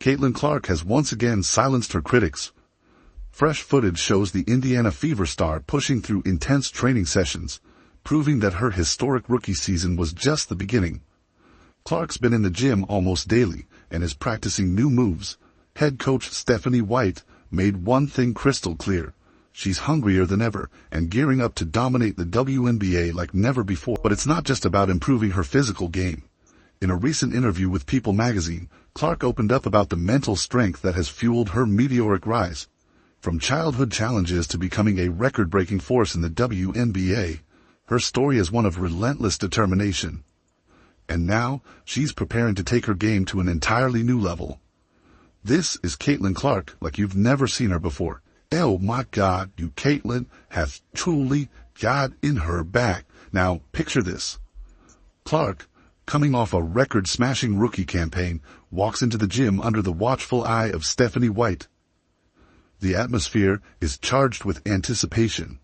Caitlin Clark has once again silenced her critics. Fresh footage shows the Indiana Fever star pushing through intense training sessions, proving that her historic rookie season was just the beginning. Clark's been in the gym almost daily and is practicing new moves. Head coach Stephanie White made one thing crystal clear. She's hungrier than ever and gearing up to dominate the WNBA like never before. But it's not just about improving her physical game. In a recent interview with People magazine, Clark opened up about the mental strength that has fueled her meteoric rise. From childhood challenges to becoming a record-breaking force in the WNBA, her story is one of relentless determination. And now, she's preparing to take her game to an entirely new level. This is Caitlin Clark like you've never seen her before. Oh my God, Caitlin has truly got in her back. Now, picture this. Clark, coming off a record-smashing rookie campaign, walks into the gym under the watchful eye of Stephanie White. The atmosphere is charged with anticipation.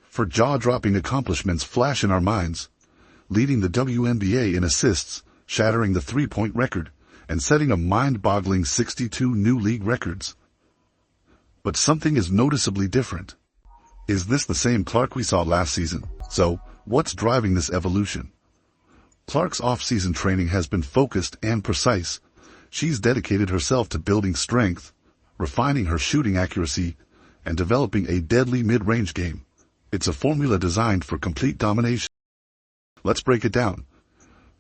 For jaw-dropping accomplishments flash in our minds, leading the WNBA in assists, shattering the three-point record, and setting a mind-boggling 62 new league records. But something is noticeably different. Is this the same Clark we saw last season? So, what's driving this evolution? Clark's off-season training has been focused and precise. She's dedicated herself to building strength, refining her shooting accuracy, and developing a deadly mid-range game. It's a formula designed for complete domination. Let's break it down.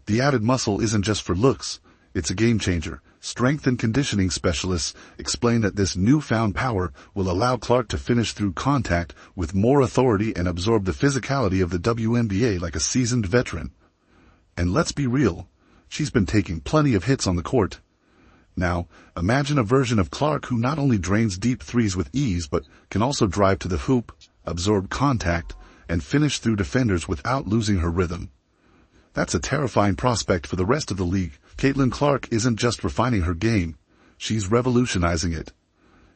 The added muscle isn't just for looks, it's a game changer. Strength and conditioning specialists explain that this newfound power will allow Clark to finish through contact with more authority and absorb the physicality of the WNBA like a seasoned veteran. And let's be real, she's been taking plenty of hits on the court. Now, imagine a version of Clark who not only drains deep threes with ease but can also drive to the hoop, absorb contact, and finish through defenders without losing her rhythm. That's a terrifying prospect for the rest of the league. Caitlin Clark isn't just refining her game, she's revolutionizing it.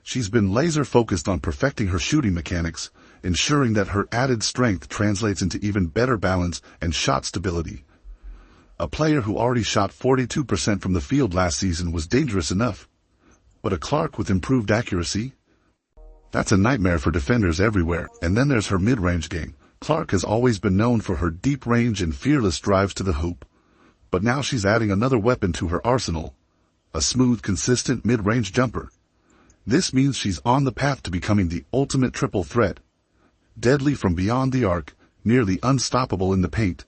She's been laser-focused on perfecting her shooting mechanics, ensuring that her added strength translates into even better balance and shot stability. A player who already shot 42% from the field last season was dangerous enough. But a Clark with improved accuracy? That's a nightmare for defenders everywhere. And then there's her mid-range game. Clark has always been known for her deep range and fearless drives to the hoop. But now she's adding another weapon to her arsenal. A smooth, consistent mid-range jumper. This means she's on the path to becoming the ultimate triple threat. Deadly from beyond the arc, nearly unstoppable in the paint.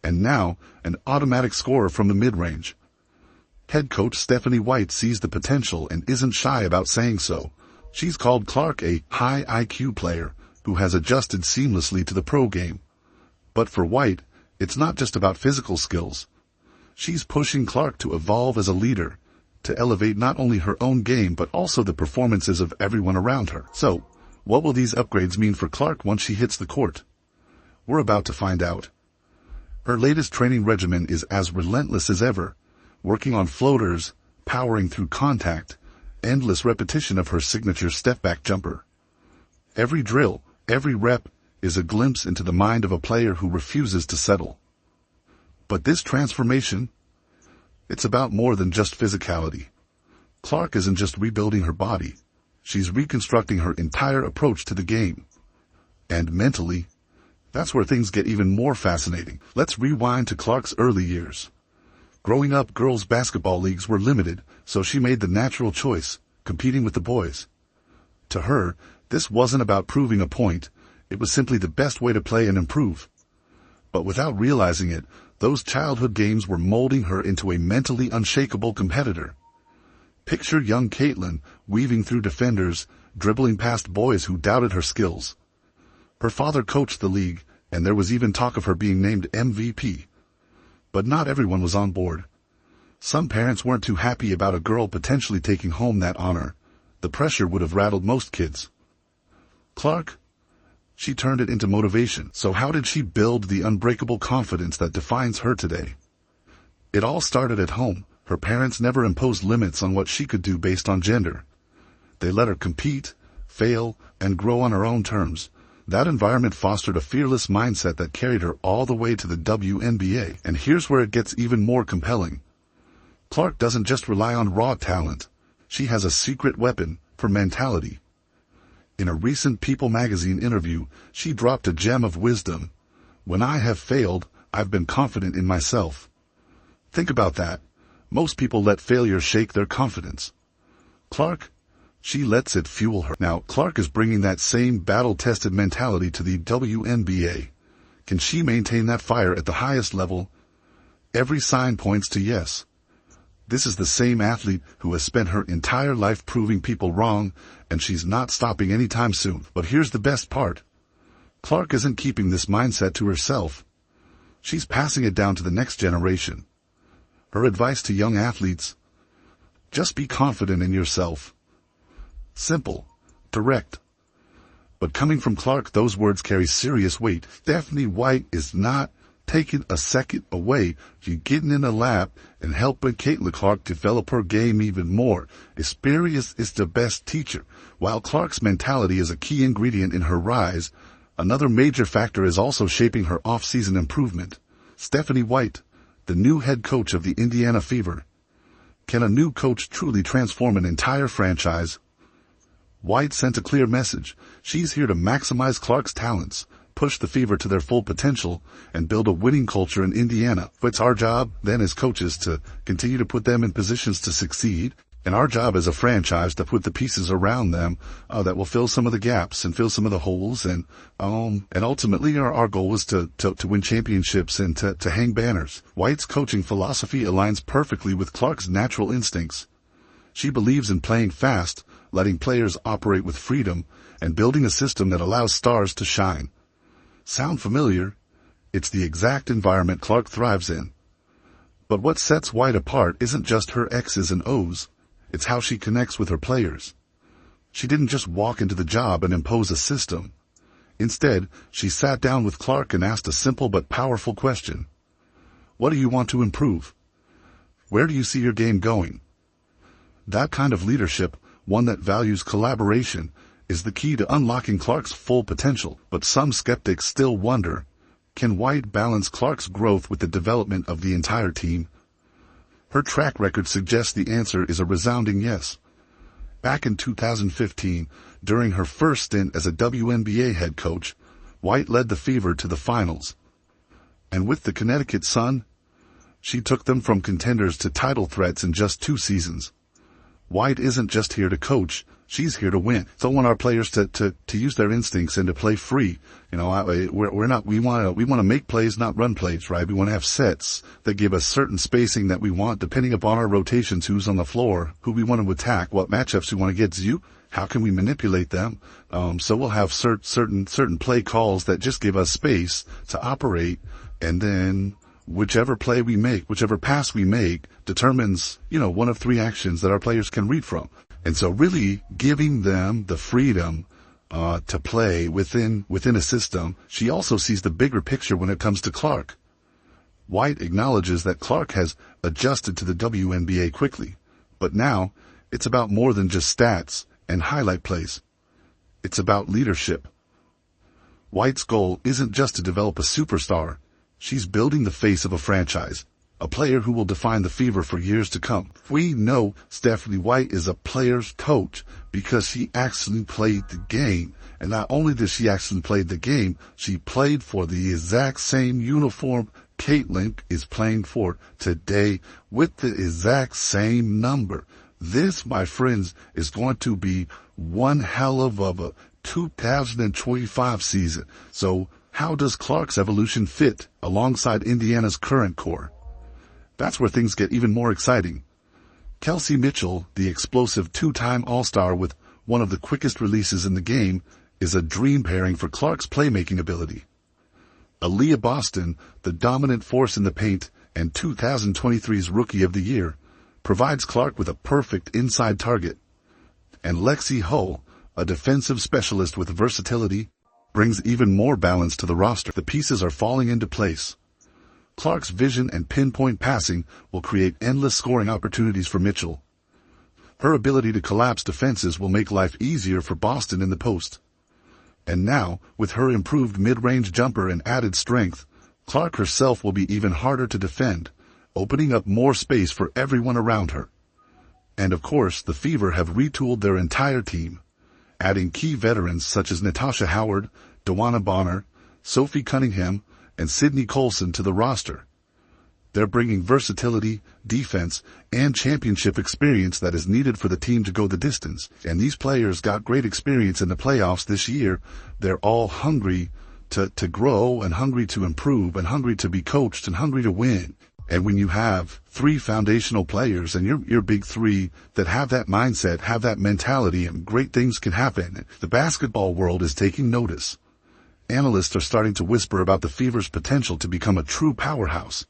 And now, an automatic scorer from the mid-range. Head coach Stephanie White sees the potential and isn't shy about saying so. She's called Clark a high IQ player who has adjusted seamlessly to the pro game. But for White, it's not just about physical skills. She's pushing Clark to evolve as a leader, to elevate not only her own game but also the performances of everyone around her. So, what will these upgrades mean for Clark once she hits the court? We're about to find out. Her latest training regimen is as relentless as ever, working on floaters, powering through contact, endless repetition of her signature step-back jumper. Every drill, every rep, is a glimpse into the mind of a player who refuses to settle. But this transformation, it's about more than just physicality. Clark isn't just rebuilding her body, she's reconstructing her entire approach to the game. And mentally, that's where things get even more fascinating. Let's rewind to Clark's early years. Growing up, girls' basketball leagues were limited, so she made the natural choice, competing with the boys. To her, this wasn't about proving a point, it was simply the best way to play and improve. But without realizing it, those childhood games were molding her into a mentally unshakable competitor. Picture young Caitlin weaving through defenders, dribbling past boys who doubted her skills. Her father coached the league, and there was even talk of her being named MVP. But not everyone was on board. Some parents weren't too happy about a girl potentially taking home that honor. The pressure would have rattled most kids. Clark? She turned it into motivation. So how did she build the unbreakable confidence that defines her today? It all started at home. Her parents never imposed limits on what she could do based on gender. They let her compete, fail, and grow on her own terms. That environment fostered a fearless mindset that carried her all the way to the WNBA. And here's where it gets even more compelling. Clark doesn't just rely on raw talent. she has a secret weapon for mentality. In a recent People magazine interview, she dropped a gem of wisdom. When I have failed, I've been confident in myself. Think about that. Most people let failure shake their confidence. Clark, she lets it fuel her. Now, Clark is bringing that same battle-tested mentality to the WNBA. Can she maintain that fire at the highest level? Every sign points to yes. This is the same athlete who has spent her entire life proving people wrong, and she's not stopping anytime soon. But here's the best part. Clark isn't keeping this mindset to herself. She's passing it down to the next generation. Her advice to young athletes: just be confident in yourself. Simple, direct. But coming from Clark, those words carry serious weight. Stephanie White is not taking a second away. She's getting in the lab and helping Caitlin Clark develop her game even more. Experience is the best teacher. While Clark's mentality is a key ingredient in her rise, another major factor is also shaping her off-season improvement. Stephanie White, the new head coach of the Indiana Fever. Can a new coach truly transform an entire franchise? White sent a clear message. She's here to maximize Clark's talents, push the Fever to their full potential, and build a winning culture in Indiana. It's our job, then, as coaches, to continue to put them in positions to succeed, and our job as a franchise to put the pieces around them that will fill some of the gaps and fill some of the holes, and ultimately our goal is to win championships and to hang banners. White's coaching philosophy aligns perfectly with Clark's natural instincts. She believes in playing fast, letting players operate with freedom, and building a system that allows stars to shine. Sound familiar? It's the exact environment Clark thrives in. But what sets White apart isn't just her X's and O's. It's how she connects with her players. She didn't just walk into the job and impose a system. Instead, she sat down with Clark and asked a simple but powerful question. What do you want to improve? Where do you see your game going? That kind of leadership, one that values collaboration, is the key to unlocking Clark's full potential. But some skeptics still wonder, can White balance Clark's growth with the development of the entire team? Her track record suggests the answer is a resounding yes. Back in 2015, during her first stint as a WNBA head coach, White led the Fever to the finals. And with the Connecticut Sun, she took them from contenders to title threats in just 2 seasons. White isn't just here to coach, she's here to win. So I want our players to use their instincts and to play free. We want to make plays, not run plays, right? We want to have sets that give us certain spacing that we want, depending upon our rotations, who's on the floor, who we want to attack, what matchups we want to get to you, how can we manipulate them. So we'll have certain play calls that just give us space to operate, and then whichever play we make, whichever pass we make, determines, one of 3 actions that our players can read from. And so really giving them the freedom to play within a system. She also sees the bigger picture when it comes to Clark. White acknowledges that Clark has adjusted to the WNBA quickly, but now it's about more than just stats and highlight plays. It's about leadership. White's goal isn't just to develop a superstar. She's building the face of a franchise, a player who will define the Fever for years to come. We know Stephanie White is a player's coach because she actually played the game. And not only did she actually play the game, she played for the exact same uniform Caitlin is playing for today with the exact same number. This, my friends, is going to be one hell of a 2025 season. So how does Clark's evolution fit alongside Indiana's current core? That's where things get even more exciting. Kelsey Mitchell, the explosive 2-time All-Star with one of the quickest releases in the game, is a dream pairing for Clark's playmaking ability. Aaliyah Boston, the dominant force in the paint and 2023's Rookie of the Year, provides Clark with a perfect inside target. And Lexi Hull, a defensive specialist with versatility, brings even more balance to the roster. The pieces are falling into place. Clark's vision and pinpoint passing will create endless scoring opportunities for Mitchell. Her ability to collapse defenses will make life easier for Boston in the post. And now, with her improved mid-range jumper and added strength, Clark herself will be even harder to defend, opening up more space for everyone around her. And of course, the Fever have retooled their entire team, adding key veterans such as Natasha Howard, Dawana Bonner, Sophie Cunningham, and Sydney Colson to the roster. They're bringing versatility, defense, and championship experience that is needed for the team to go the distance. And these players got great experience in the playoffs this year. They're all hungry to grow and hungry to improve and hungry to be coached and hungry to win. And when you have three foundational players and your big three that have that mindset, have that mentality, and great things can happen, the basketball world is taking notice. Analysts are starting to whisper about the Fever's potential to become a true powerhouse.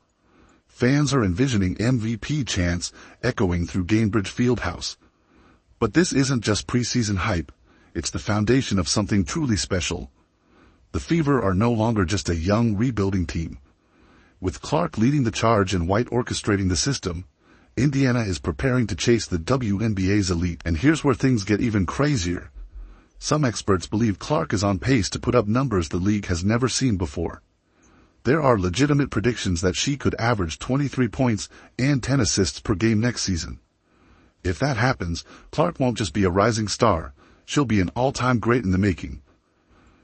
Fans are envisioning MVP chants echoing through Gainbridge Fieldhouse. But this isn't just preseason hype, it's the foundation of something truly special. The Fever are no longer just a young, rebuilding team. With Clark leading the charge and White orchestrating the system, Indiana is preparing to chase the WNBA's elite. And here's where things get even crazier. Some experts believe Clark is on pace to put up numbers the league has never seen before. There are legitimate predictions that she could average 23 points and 10 assists per game next season. If that happens, Clark won't just be a rising star, she'll be an all-time great in the making.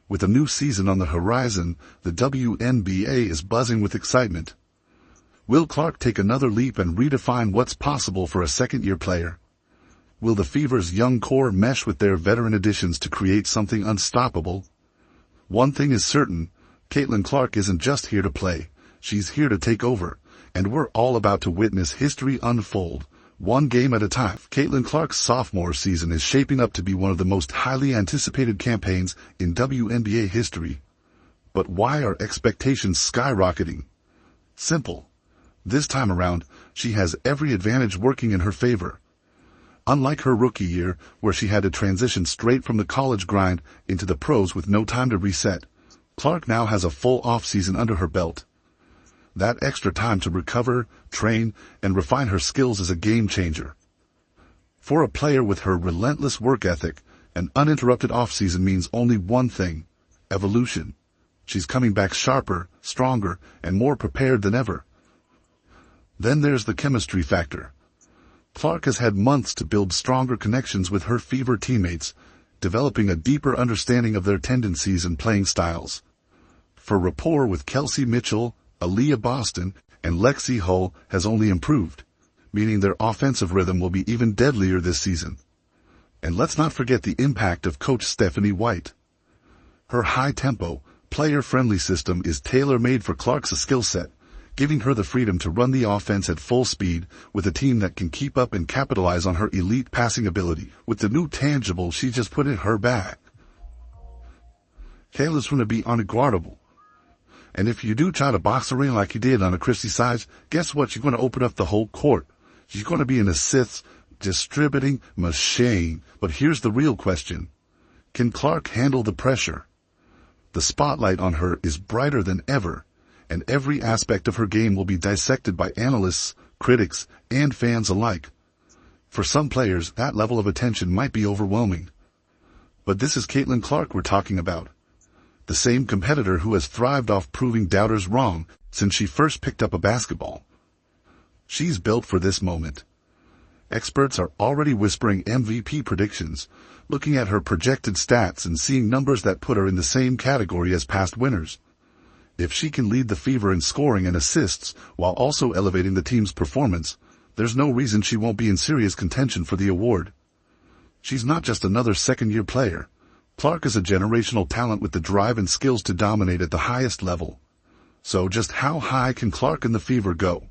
With a new season on the horizon, the WNBA is buzzing with excitement. Will Clark take another leap and redefine what's possible for a second-year player? Will the Fever's young core mesh with their veteran additions to create something unstoppable? One thing is certain, Caitlin Clark isn't just here to play, she's here to take over, and we're all about to witness history unfold, one game at a time. Caitlin Clark's sophomore season is shaping up to be one of the most highly anticipated campaigns in WNBA history. But why are expectations skyrocketing? Simple. This time around, she has every advantage working in her favor. Unlike her rookie year, where she had to transition straight from the college grind into the pros with no time to reset, Clark now has a full off-season under her belt. That extra time to recover, train, and refine her skills is a game-changer. For a player with her relentless work ethic, an uninterrupted off-season means only one thing: evolution. She's coming back sharper, stronger, and more prepared than ever. Then there's the chemistry factor. Clark has had months to build stronger connections with her Fever teammates, developing a deeper understanding of their tendencies and playing styles. Her rapport with Kelsey Mitchell, Aaliyah Boston, and Lexi Hull has only improved, meaning their offensive rhythm will be even deadlier this season. And let's not forget the impact of Coach Stephanie White. Her high-tempo, player-friendly system is tailor-made for Clark's skill set, giving her the freedom to run the offense at full speed with a team that can keep up and capitalize on her elite passing ability. With the new tangible she just put in her bag, Kayla's going to be unguardable. And if you do try to box her in like you did on the Christie sides, guess what? You're going to open up the whole court. She's going to be an assist distributing machine. But here's the real question. Can Clark handle the pressure? The spotlight on her is brighter than ever, and every aspect of her game will be dissected by analysts, critics, and fans alike. For some players, that level of attention might be overwhelming. But this is Caitlin Clark we're talking about. The same competitor who has thrived off proving doubters wrong since she first picked up a basketball. She's built for this moment. Experts are already whispering MVP predictions, looking at her projected stats and seeing numbers that put her in the same category as past winners. If she can lead the Fever in scoring and assists while also elevating the team's performance, there's no reason she won't be in serious contention for the award. She's not just another second-year player. Clark is a generational talent with the drive and skills to dominate at the highest level. So just how high can Clark and the Fever go?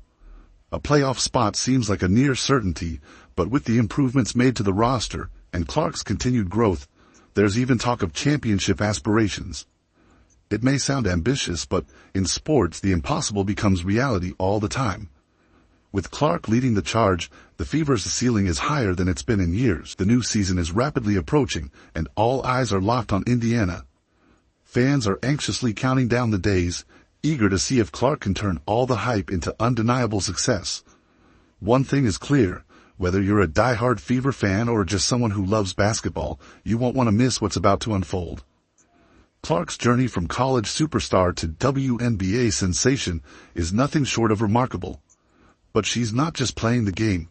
A playoff spot seems like a near certainty, but with the improvements made to the roster and Clark's continued growth, there's even talk of championship aspirations. It may sound ambitious, but in sports the impossible becomes reality all the time. With Clark leading the charge, the Fever's ceiling is higher than it's been in years. The new season is rapidly approaching, and all eyes are locked on Indiana. Fans are anxiously counting down the days, eager to see if Clark can turn all the hype into undeniable success. One thing is clear, whether you're a diehard Fever fan or just someone who loves basketball, you won't want to miss what's about to unfold. Clark's journey from college superstar to WNBA sensation is nothing short of remarkable. But she's not just playing the game.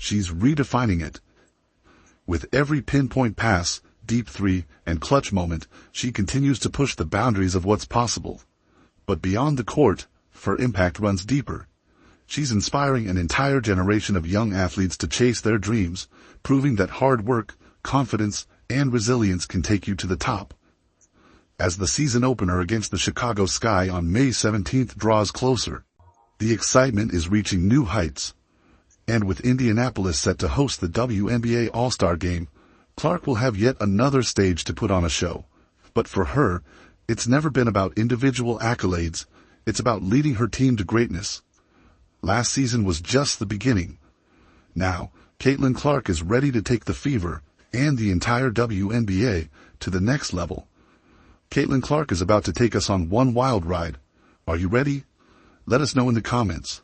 she's redefining it. With every pinpoint pass, deep three, and clutch moment, she continues to push the boundaries of what's possible. But beyond the court, her impact runs deeper. She's inspiring an entire generation of young athletes to chase their dreams, proving that hard work, confidence, and resilience can take you to the top. As the season opener against the Chicago Sky on May 17th draws closer, the excitement is reaching new heights. And with Indianapolis set to host the WNBA All-Star Game, Clark will have yet another stage to put on a show. But for her, it's never been about individual accolades, it's about leading her team to greatness. Last season was just the beginning. Now, Caitlin Clark is ready to take the Fever and the entire WNBA to the next level. Caitlin Clark is about to take us on one wild ride. Are you ready? Let us know in the comments.